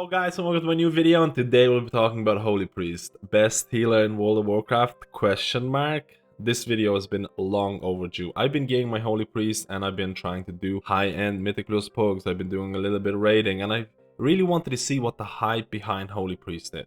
Hello guys and welcome to my new video, and today we'll be talking about Holy Priest. Best healer in World of Warcraft? Question mark. This video has been long overdue. I've been getting my Holy Priest and I've been trying to do high-end Mythic Plus pokes. I've been doing a little bit of raiding and I really wanted to see what the hype behind Holy Priest is.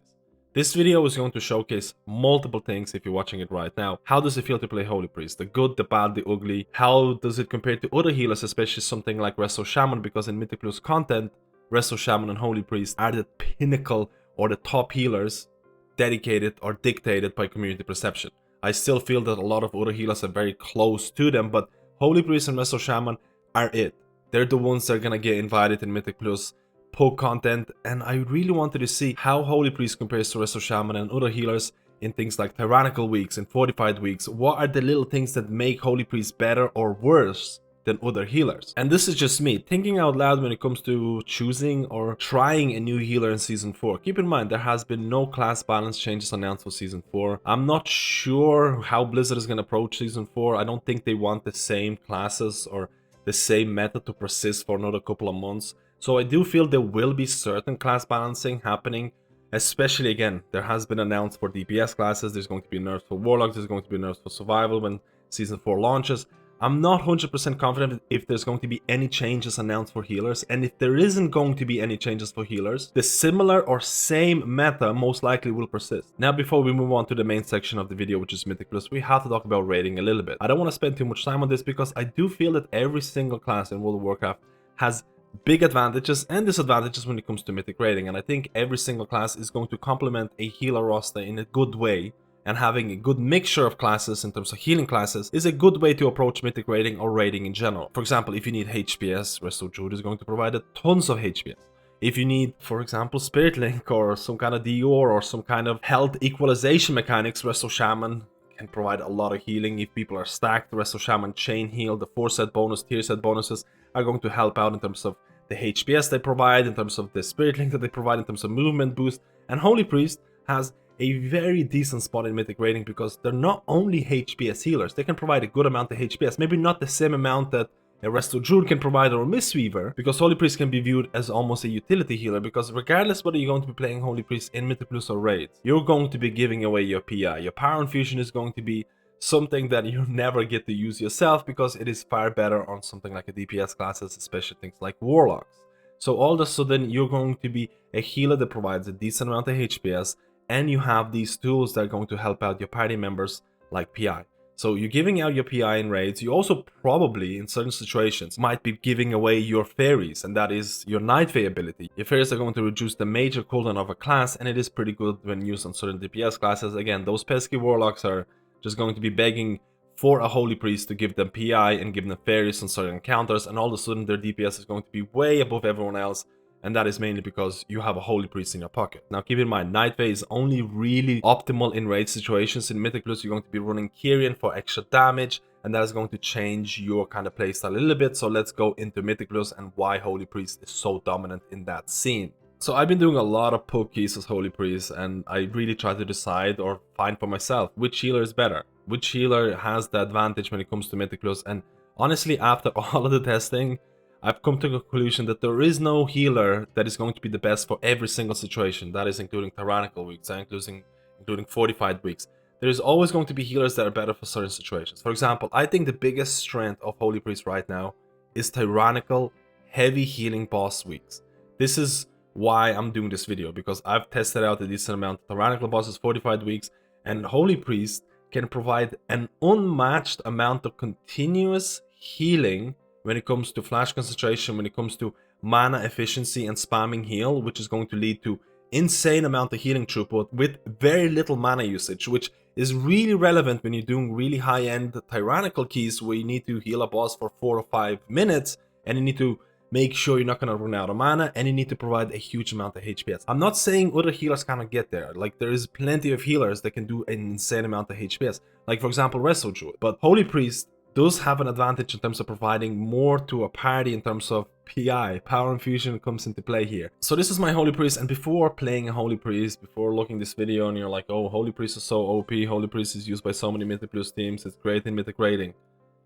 This video is going to showcase multiple things if you're watching it right now. How does it feel to play Holy Priest? The good, the bad, the ugly. How does it compare to other healers, especially something like Resto Shaman, because in Mythic Plus content, Resto Shaman and Holy Priest are the pinnacle or the top healers dedicated or dictated by community perception. I still feel that a lot of other healers are very close to them, but Holy Priest and Resto Shaman are it. They're the ones that are gonna get invited in Mythic Plus poke content, and I really wanted to see how Holy Priest compares to Resto Shaman and other healers in things like Tyrannical weeks and Fortified weeks. What are the little things that make Holy Priest better or worse than other healers? And this is just me thinking out loud when it comes to choosing or trying a new healer in Season 4. Keep in mind, there has been no class balance changes announced for Season 4. I'm not sure how Blizzard is going to approach Season 4. I don't think they want the same classes or the same meta to persist for another couple of months. So I do feel there will be certain class balancing happening. Especially, again, there has been announced for DPS classes. There's going to be nerfs for Warlocks. There's going to be nerfs for Survival when Season 4 launches. I'm not 100% confident if there's going to be any changes announced for healers, and if there isn't going to be any changes for healers, the similar or same meta most likely will persist. Now, before we move on to the main section of the video, which is Mythic Plus, we have to talk about raiding a little bit. I don't want to spend too much time on this because I do feel that every single class in World of Warcraft has big advantages and disadvantages when it comes to Mythic raiding, and I think every single class is going to complement a healer roster in a good way. And having a good mixture of classes in terms of healing classes is a good way to approach Mythic raiding or raiding in general. For example, if you need HPS, Resto Druid is going to provide a tons of HPS. If you need, for example, Spirit Link or some kind of Dior or some kind of health equalization mechanics, Resto Shaman can provide a lot of healing. If people are stacked, Resto Shaman Chain Heal, the 4-set bonus, tier set bonuses are going to help out in terms of the HPS they provide, in terms of the Spirit Link that they provide, in terms of movement boost. And Holy Priest has a very decent spot in Mythic raiding because they're not only HPS healers, they can provide a good amount of HPS, maybe not the same amount that a Resto Druid can provide or a Mistweaver, because Holy Priest can be viewed as almost a utility healer, because regardless whether you're going to be playing Holy Priest in Mythic Plus or raids, you're going to be giving away your PI. Your Power Infusion is going to be something that you never get to use yourself because it is far better on something like a DPS classes, especially things like Warlocks. So all of a sudden you're going to be a healer that provides a decent amount of HPS, and you have these tools that are going to help out your party members like PI. So you're giving out your PI in raids. You also probably, in certain situations, might be giving away your fairies, and that is your Night Fae ability. Your fairies are going to reduce the major cooldown of a class, and it is pretty good when used on certain DPS classes. Again, those pesky Warlocks are just going to be begging for a Holy Priest to give them PI and give them fairies on certain encounters, and all of a sudden their DPS is going to be way above everyone else. And that is mainly because you have a Holy Priest in your pocket. Now keep in mind, Night Fae is only really optimal in raid situations. In Mythic Plus, you're going to be running Kyrian for extra damage, and that is going to change your kind of playstyle a little bit. So let's go into Mythic Plus and why Holy Priest is so dominant in that scene. So I've been doing a lot of poke keys as Holy Priest, and I really try to decide or find for myself which healer is better. Which healer has the advantage when it comes to Mythic Plus. And honestly, after all of the testing, I've come to the conclusion that there is no healer that is going to be the best for every single situation. That is including Tyrannical weeks, including Fortified weeks. There is always going to be healers that are better for certain situations. For example, I think the biggest strength of Holy Priest right now is Tyrannical heavy healing boss weeks. This is why I'm doing this video, because I've tested out a decent amount of Tyrannical bosses, Fortified weeks, and Holy Priest can provide an unmatched amount of continuous healing when it comes to flash concentration, when it comes to mana efficiency and spamming heal, which is going to lead to insane amount of healing throughput with very little mana usage, which is really relevant when you're doing really high-end Tyrannical keys where you need to heal a boss for 4 or 5 minutes, and you need to make sure you're not going to run out of mana, and you need to provide a huge amount of HPS. I'm not saying other healers cannot get there. Like, there is plenty of healers that can do an insane amount of HPS, like for example Resto Druid. But Holy Priest does have an advantage in terms of providing more to a party in terms of PI. Power Infusion comes into play here. So this is my Holy Priest, and before playing a Holy Priest, before looking this video and you're like, oh, Holy Priest is so OP, Holy Priest is used by so many Mythic Plus teams, it's great in Mythic raiding,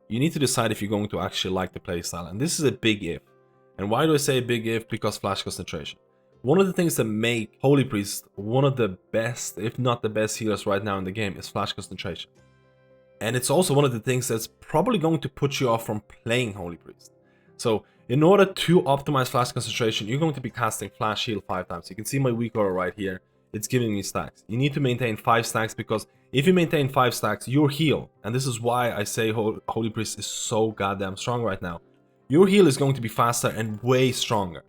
you need to decide if you're going to actually like the playstyle, and this is a big if. And why do I say big if? Because flash concentration. One of the things that make Holy Priest one of the best, if not the best healers right now in the game is flash concentration. And it's also one of the things that's probably going to put you off from playing Holy Priest. So in order to optimize flash concentration, you're going to be casting flash heal 5 times. You can see my weak aura right here. It's giving me stacks. You need to maintain 5 stacks, because if you maintain 5 stacks, your heal, and this is why I say Holy Priest is so goddamn strong right now, your heal is going to be faster and way stronger.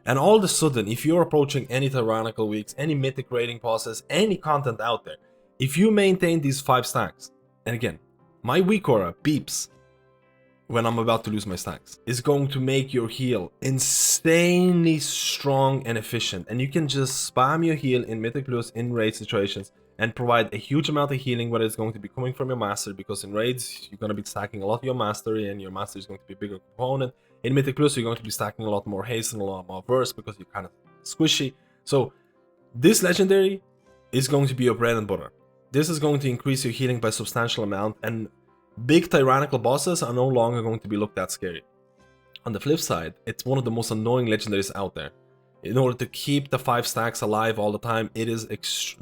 And all of a sudden, if you're approaching any tyrannical weeks, any mythic raiding bosses, any content out there, if you maintain these 5 stacks, and again, my weak aura beeps when I'm about to lose my stacks, is going to make your heal insanely strong and efficient. And you can just spam your heal in Mythic Plus in raid situations and provide a huge amount of healing, whether it's going to be coming from your master, because in raids you're going to be stacking a lot of your mastery and your mastery is going to be a bigger component. In Mythic Plus you're going to be stacking a lot more haste and a lot more burst because you're kind of squishy. So this legendary is going to be your bread and butter. This is going to increase your healing by a substantial amount, and big tyrannical bosses are no longer going to be looked at scary. On the flip side, it's one of the most annoying legendaries out there. In order to keep the 5 stacks alive all the time, it is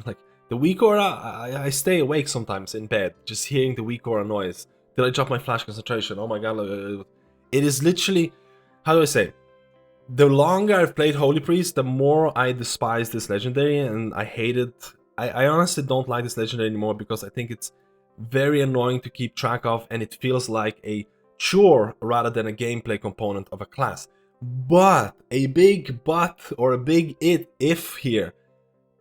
like the weak aura. I stay awake sometimes in bed just hearing the weak aura noise. Did I drop my flash concentration? Oh my god, it is literally, how do I say? The longer I've played Holy Priest, the more I despise this legendary, and I hate it. I honestly don't like this legendary anymore because I think it's very annoying to keep track of, and it feels like a chore rather than a gameplay component of a class. But a big but, or a big if here,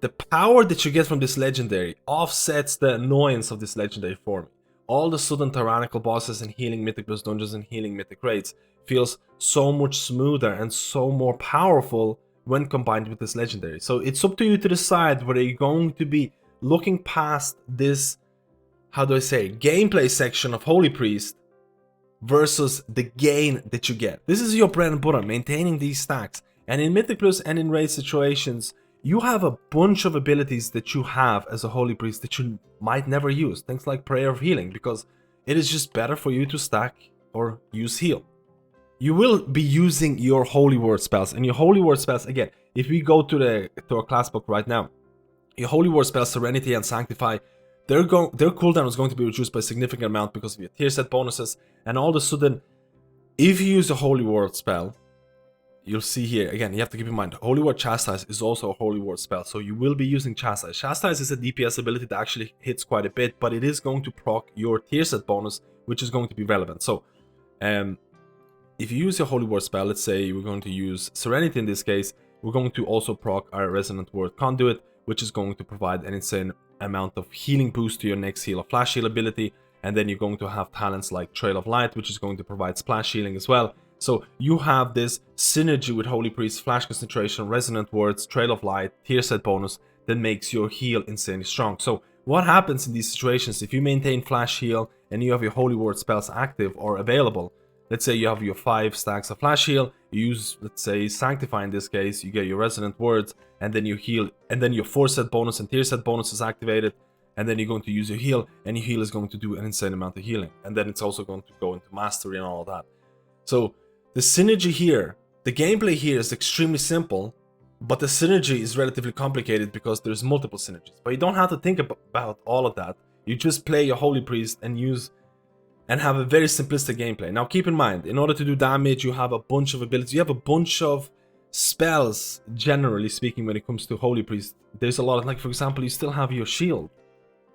the power that you get from this legendary offsets the annoyance of this legendary for me. All the sudden tyrannical bosses and healing Mythic Plus dungeons and healing Mythic raids feels so much smoother and so more powerful when combined with this legendary. So it's up to you to decide whether you're going to be looking past this, how do I say, gameplay section of Holy Priest versus the gain that you get. This is your bread and butter, maintaining these stacks. And in Mythic Plus and in raid situations, you have a bunch of abilities that you have as a Holy Priest that you might never use. Things like Prayer of Healing, because it is just better for you to stack or use heal. You will be using your Holy Word spells, and your Holy Word spells, again, if we go to our class book right now, your Holy Word spells, Serenity and Sanctify, their cooldown is going to be reduced by a significant amount because of your tier set bonuses. And all of a sudden, if you use a Holy Word spell, you'll see here, again, you have to keep in mind, Holy Word Chastise is also a Holy Word spell, so you will be using Chastise. Chastise is a DPS ability that actually hits quite a bit, but it is going to proc your tier set bonus, which is going to be relevant. So, if you use your Holy Word spell, let's say we're going to use Serenity in this case, we're going to also proc our Resonant Word Conduit, which is going to provide an insane amount of healing boost to your next heal or flash heal ability. And then you're going to have talents like Trail of Light, which is going to provide splash healing as well. So you have this synergy with Holy Priest, Flash Concentration, Resonant Words, Trail of Light, tier set bonus that makes your heal insanely strong. So what happens in these situations if you maintain Flash Heal and you have your Holy Word spells active or available? Let's say you have your 5 stacks of Flash Heal, you use, let's say, Sanctify in this case, you get your Resonant Words, and then you heal, and then your 4 set bonus and tier set bonus is activated, and then you're going to use your heal, and your heal is going to do an insane amount of healing. And then it's also going to go into Mastery and all of that. So the synergy here, the gameplay here is extremely simple, but the synergy is relatively complicated because there's multiple synergies. But you don't have to think about all of that. You just play your Holy Priest and use and have a very simplistic gameplay. Now keep in mind, in order to do damage, you have a bunch of abilities. You have a bunch of spells, generally speaking, when it comes to Holy Priest. There's a lot of, like, for example, you still have your shield.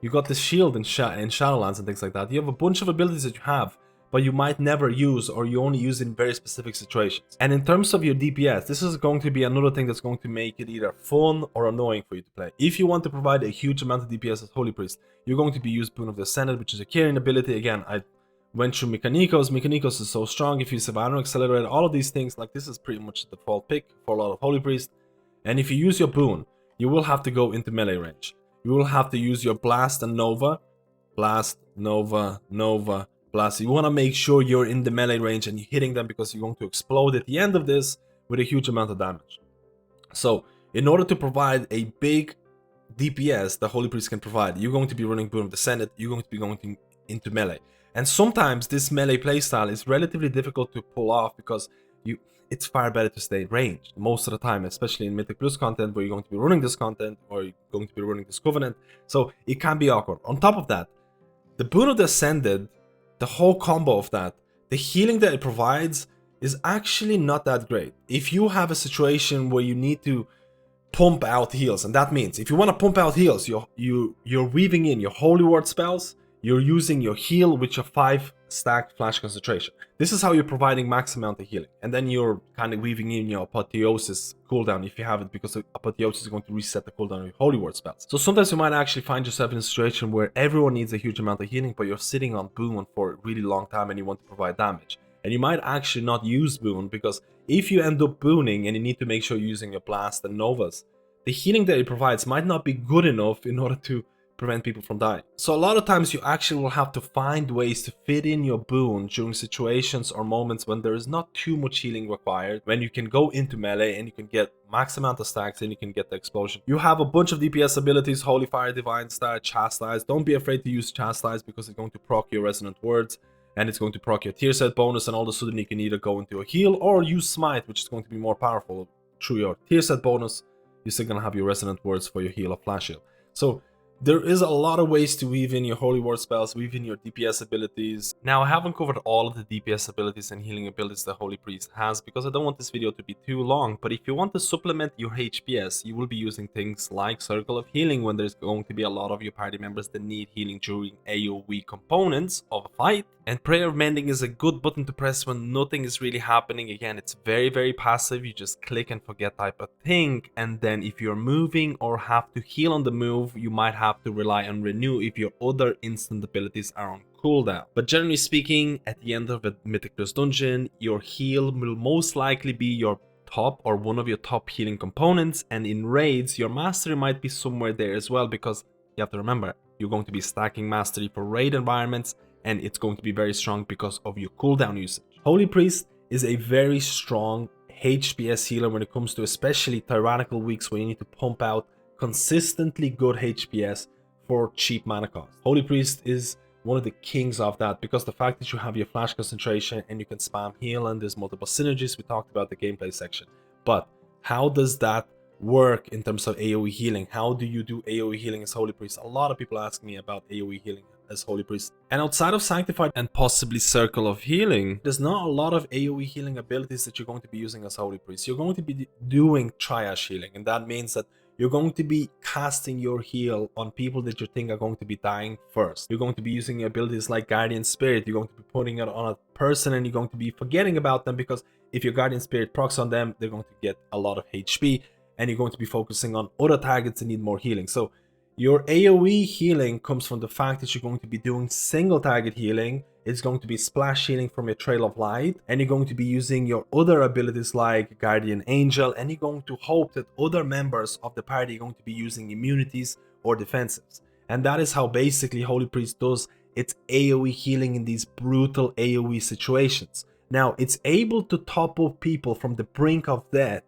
You got the shield in Shadowlands and things like that. You have a bunch of abilities that you have, but you might never use, or you only use in very specific situations. And in terms of your DPS, this is going to be another thing that's going to make it either fun or annoying for you to play. If you want to provide a huge amount of DPS as Holy Priest, you're going to be used Boon of the Ascended, which is a carrying ability. Again, I went through Mechanicos. Mechanicos is so strong. If you Savannah Accelerator, all of these things, like, this is pretty much the default pick for a lot of Holy Priest. And if you use your boon, you will have to go into melee range. You will have to use your Blast and Nova. Blast, Nova, Nova, Blast. You want to make sure you're in the melee range and you're hitting them, because you're going to explode at the end of this with a huge amount of damage. So, in order to provide a big DPS the Holy Priest can provide, you're going to be running Boon of the Senate. You're going to be going into melee. And sometimes this melee playstyle is relatively difficult to pull off because it's far better to stay ranged most of the time, especially in Mythic Plus content where you're going to be running this content or you're going to be running this Covenant. So it can be awkward. On top of that, the Boon of the Ascended, the whole combo of that, the healing that it provides is actually not that great. If you have a situation where you need to pump out heals, and that means if you want to pump out heals, you're weaving in your Holy Word spells, you're using your heal with your 5 stack flash concentration. This is how you're providing max amount of healing, and then you're kind of weaving in your apotheosis cooldown if you have it, because apotheosis is going to reset the cooldown of your Holy Word spells. So sometimes you might actually find yourself in a situation where everyone needs a huge amount of healing, but you're sitting on Boon for a really long time and you want to provide damage. And you might actually not use Boon, because if you end up booning and you need to make sure you're using your Blast and Novas, the healing that it provides might not be good enough in order to prevent people from dying. So a lot of times you actually will have to find ways to fit in your Boon during situations or moments when there is not too much healing required, when you can go into melee and you can get max amount of stacks and you can get the explosion. You have a bunch of DPS abilities: Holy Fire, Divine Star, Chastise. Don't be afraid to use Chastise, because it's going to proc your Resonant Words and it's going to proc your tier set bonus, and all of a sudden you can either go into a heal or use Smite, which is going to be more powerful through your tier set bonus. You're still going to have your Resonant Words for your heal or flash heal. So there is a lot of ways to weave in your Holy Word spells, weave in your DPS abilities. Now, I haven't covered all of the DPS abilities and healing abilities that Holy Priest has, because I don't want this video to be too long. But if you want to supplement your HPS, you will be using things like Circle of Healing when there's going to be a lot of your party members that need healing during AoE components of a fight. And Prayer of Mending is a good button to press when nothing is really happening. Again, it's very, very passive. You just click and forget type of thing. And then if you're moving or have to heal on the move, you might have to rely on Renew if your other instant abilities are on cooldown. But generally speaking, at the end of a Mythic Plus dungeon, your heal will most likely be your top or one of your top healing components. And in raids, your mastery might be somewhere there as well, because you have to remember, you're going to be stacking mastery for raid environments, and it's going to be very strong because of your cooldown usage. Holy Priest is a very strong HPS healer when it comes to especially tyrannical weeks where you need to pump out consistently good HPS for cheap mana cost. Holy Priest is one of the kings of that, because the fact that you have your flash concentration and you can spam heal, and there's multiple synergies. We talked about the gameplay section. But how does that work in terms of AoE healing? How do you do AoE healing as Holy Priest? A lot of people ask me about AoE healing as Holy Priest. And outside of Sanctified and possibly Circle of Healing, there's not a lot of AoE healing abilities that you're going to be using as Holy Priest. You're going to be doing triage healing, and that means that you're going to be casting your heal on people that you think are going to be dying first. You're going to be using abilities like Guardian Spirit. You're going to be putting it on a person and you're going to be forgetting about them, because if your Guardian Spirit procs on them, they're going to get a lot of HP, and you're going to be focusing on other targets that need more healing. So your AoE healing comes from the fact that you're going to be doing single target healing. It's going to be splash healing from your Trail of Light, and you're going to be using your other abilities like Guardian Angel, and you're going to hope that other members of the party are going to be using immunities or defensives. And that is how basically Holy Priest does its AoE healing in these brutal AoE situations. Now, it's able to top up people from the brink of death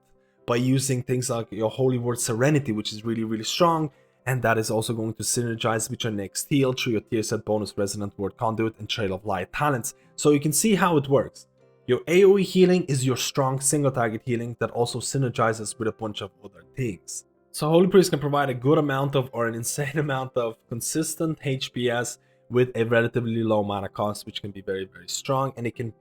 by using things like your Holy Word Serenity, which is really, really strong. And that is also going to synergize with your next heal through your tier set bonus, Resonant Word Conduit, and Trail of Light talents. So you can see how it works. Your AoE healing is your strong single target healing that also synergizes with a bunch of other things. So Holy Priest can provide a good amount of, or an insane amount of, consistent HPS with a relatively low mana cost, which can be very, very strong. And it can,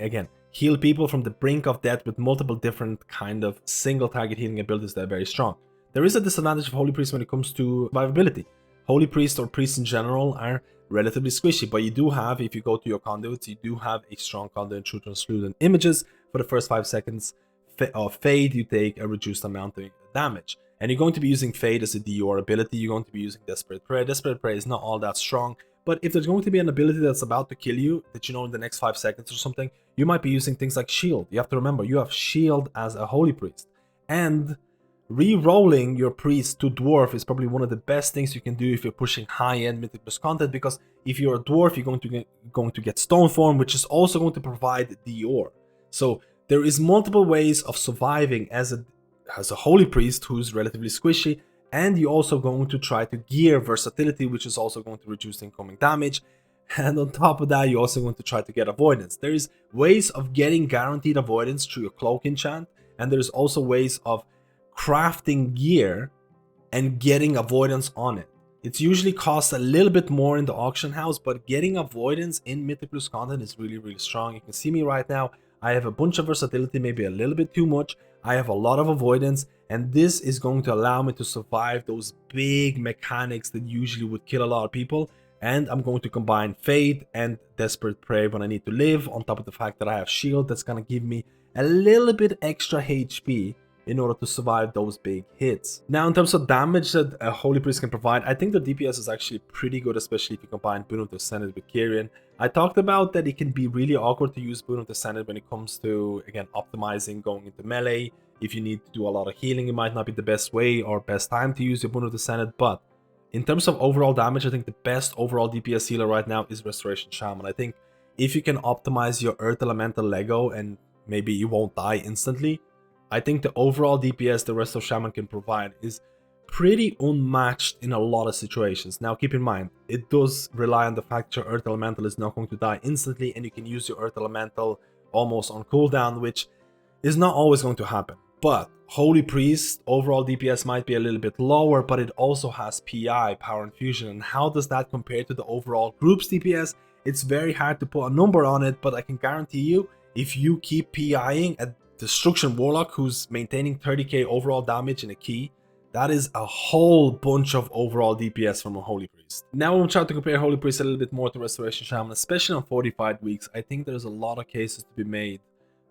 again, heal people from the brink of death with multiple different kind of single target healing abilities that are very strong. There is a disadvantage of Holy Priest when it comes to survivability. Holy Priest or priests in general are relatively squishy, but you do have, if you go to your conduits, you do have a strong conduit through translucent images. For the first 5 seconds of Fade, you take a reduced amount of damage. And you're going to be using Fade as a DOR ability. You're going to be using Desperate Prayer. Desperate Prayer is not all that strong, but if there's going to be an ability that's about to kill you, that you know in the next 5 seconds or something, you might be using things like Shield. You have to remember, you have Shield as a Holy Priest. And re-rolling your priest to dwarf is probably one of the best things you can do if you're pushing high-end Mythic Plus content, because if you're a dwarf, you're going to get Stone Form, which is also going to provide DOR. So there is multiple ways of surviving as a Holy Priest who's relatively squishy, and you're also going to try to gear versatility, which is also going to reduce incoming damage. And on top of that, you also want to try to get avoidance. There is ways of getting guaranteed avoidance through your cloak enchant, and there's also ways of crafting gear and getting avoidance on it. It's usually costs a little bit more in the auction house, but getting avoidance in Mythic Plus content is really, really strong. You can see me right now. I have a bunch of versatility, maybe a little bit too much. I have a lot of avoidance, and this is going to allow me to survive those big mechanics that usually would kill a lot of people. And I'm going to combine Fade and Desperate Prey when I need to live, on top of the fact that I have Shield that's going to give me a little bit extra HP in order to survive those big hits. Now, in terms of damage that a Holy Priest can provide, I think the DPS is actually pretty good, especially if you combine Boon of the Senate with Kyrian. I talked about that it can be really awkward to use Boon of the Senate when it comes to, again, optimizing, going into melee. If you need to do a lot of healing, it might not be the best way or best time to use your Boon of the Senate, but in terms of overall damage, I think the best overall DPS healer right now is Restoration Shaman. I think if you can optimize your Earth Elemental Lego and maybe you won't die instantly, I think the overall DPS the Resto Shaman can provide is pretty unmatched in a lot of situations. Now keep in mind, it does rely on the fact your Earth Elemental is not going to die instantly, and you can use your Earth Elemental almost on cooldown, which is not always going to happen. But Holy Priest, overall DPS might be a little bit lower, but it also has PI, Power Infusion. And how does that compare to the overall group's DPS? It's very hard to put a number on it, but I can guarantee you, if you keep PIing a Destruction Warlock who's maintaining 30k overall damage in a key, that is a whole bunch of overall DPS from a Holy Priest. Now I'm trying to compare Holy Priest a little bit more to Restoration Shaman, especially on 45 weeks. I think there's a lot of cases to be made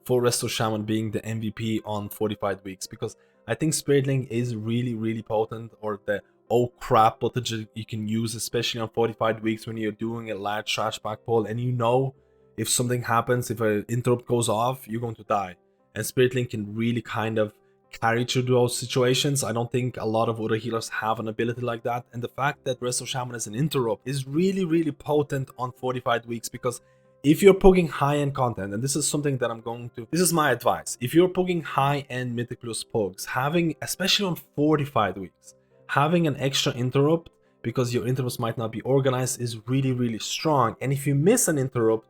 for Resto Shaman being the MVP on 45 weeks, because I think Spirit Link is really, really potent, or the oh crap footage you can use, especially on 45 weeks when you're doing a large trash back pull and you know if something happens, if an interrupt goes off, you're going to die. And Spirit Link can really kind of carry through those situations. I don't think a lot of other healers have an ability like that. And the fact that Resto Shaman is an interrupt is really, really potent on 45 weeks, because if you're pugging high-end content, and this is something that this is my advice. If you're pugging high-end Mythic Plus pugs, having, especially on 45 weeks, having an extra interrupt, because your interrupts might not be organized, is really, really strong. And if you miss an interrupt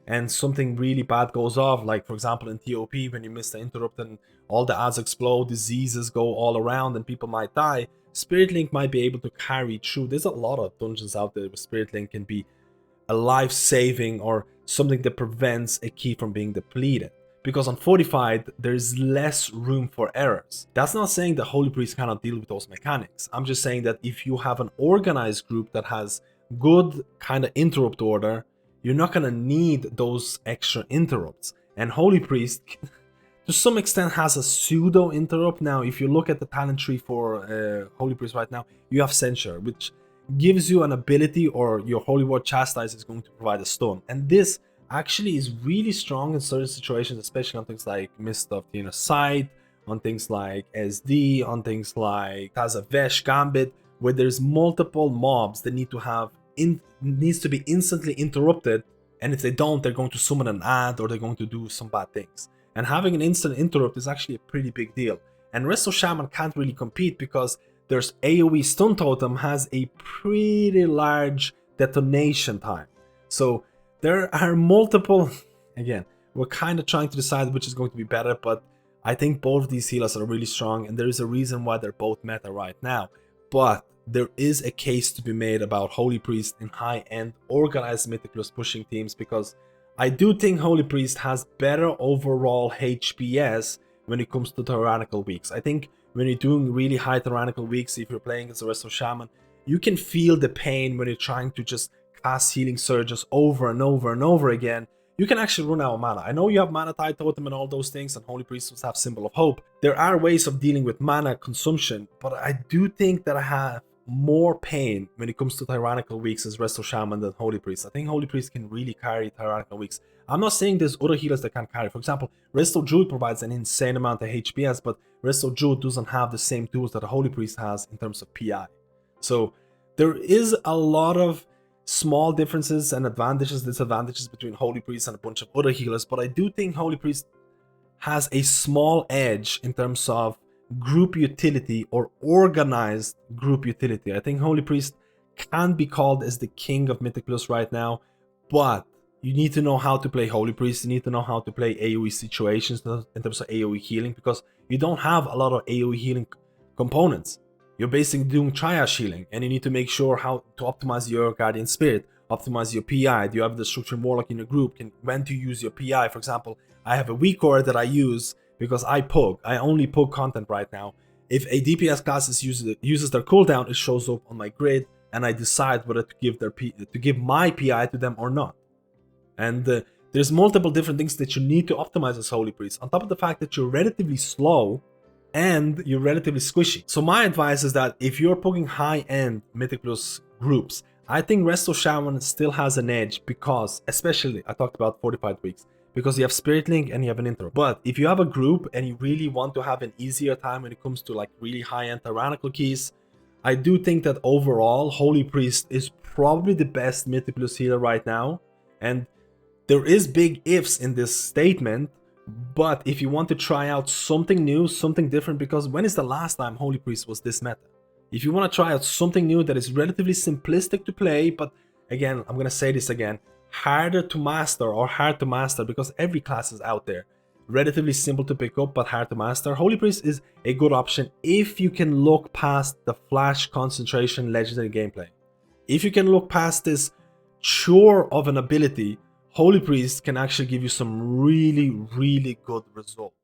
and something really bad goes off, like for example in TOP, when you miss the interrupt and all the ads explode, diseases go all around and people might die, Spirit Link might be able to carry through. There's a lot of dungeons out there where Spirit Link can be a life-saving or something that prevents a key from being depleted. Because on 45, there's less room for errors. That's not saying that Holy Priest cannot deal with those mechanics. I'm just saying that if you have an organized group that has good kind of interrupt order, you're not going to need those extra interrupts. And Holy Priest, to some extent, has a pseudo interrupt. Now, if you look at the talent tree for Holy Priest right now, you have Censure, which gives you an ability, or your Holy Word Chastise is going to provide a stun. And this actually is really strong in certain situations, especially on things like Mist of Sight, on things like SD, on things like Tazavesh Gambit, where there's multiple mobs that needs to be instantly interrupted, and if they don't, they're going to summon an ad or they're going to do some bad things. And having an instant interrupt is actually a pretty big deal. And Resto Shaman can't really compete because there's AoE Stun Totem has a pretty large detonation time. So there are multiple, again, we're kind of trying to decide which is going to be better, but I think both of these healers are really strong, and there is a reason why they're both meta right now. But there is a case to be made about Holy Priest in high-end organized Mythic Plus pushing teams, because I do think Holy Priest has better overall HPS when it comes to tyrannical weeks. I think when you're doing really high tyrannical weeks, if you're playing as the Resto Shaman, you can feel the pain when you're trying to just cast healing surges over and over and over again. You can actually run out of mana. I know you have Mana Tide Totem and all those things, and Holy Priests have Symbol of Hope. There are ways of dealing with mana consumption, but I do think that I have more pain when it comes to tyrannical weeks as Resto Shaman than Holy Priest. I think Holy Priest can really carry tyrannical weeks. I'm not saying there's other healers that can carry. For example, Resto Druid provides an insane amount of HPS, but Resto Druid doesn't have the same tools that a Holy Priest has in terms of PI. So there is a lot of small differences and advantages, disadvantages between Holy Priest and a bunch of other healers, but I do think Holy Priest has a small edge in terms of group utility or organized group utility. I think Holy Priest can't be called as the king of Mythic Plus right now, but you need to know how to play Holy Priest, you need to know how to play AoE situations in terms of AoE healing, because you don't have a lot of AoE healing components. You're basically doing triage healing, and you need to make sure how to optimize your Guardian Spirit, optimize your PI. Do you have the Structured Warlock in your group? When to use your PI? For example, I have a weak core that I use because I only poke content right now. If a DPS class uses their cooldown, it shows up on my grid, and I decide whether to give my PI to them or not. And there's multiple different things that you need to optimize as Holy Priest, on top of the fact that you're relatively slow and you're relatively squishy. So my advice is that if you're poking high-end Mythic Plus groups, I think Resto Shaman still has an edge because, especially, I talked about Fortified Weeks, because you have Spirit Link and you have an intro. But if you have a group and you really want to have an easier time when it comes to like really high-end tyrannical keys, I do think that overall, Holy Priest is probably the best Mythic Plus healer right now. And there is big ifs in this statement, but if you want to try out something new, something different, because when is the last time Holy Priest was this meta? If you want to try out something new that is relatively simplistic to play, but again, I'm going to say this again, harder to master or hard to master, because every class is out there. Relatively simple to pick up, but hard to master. Holy Priest is a good option if you can look past the flash concentration legendary gameplay. If you can look past this chore of an ability, Holy Priest can actually give you some really, really good results.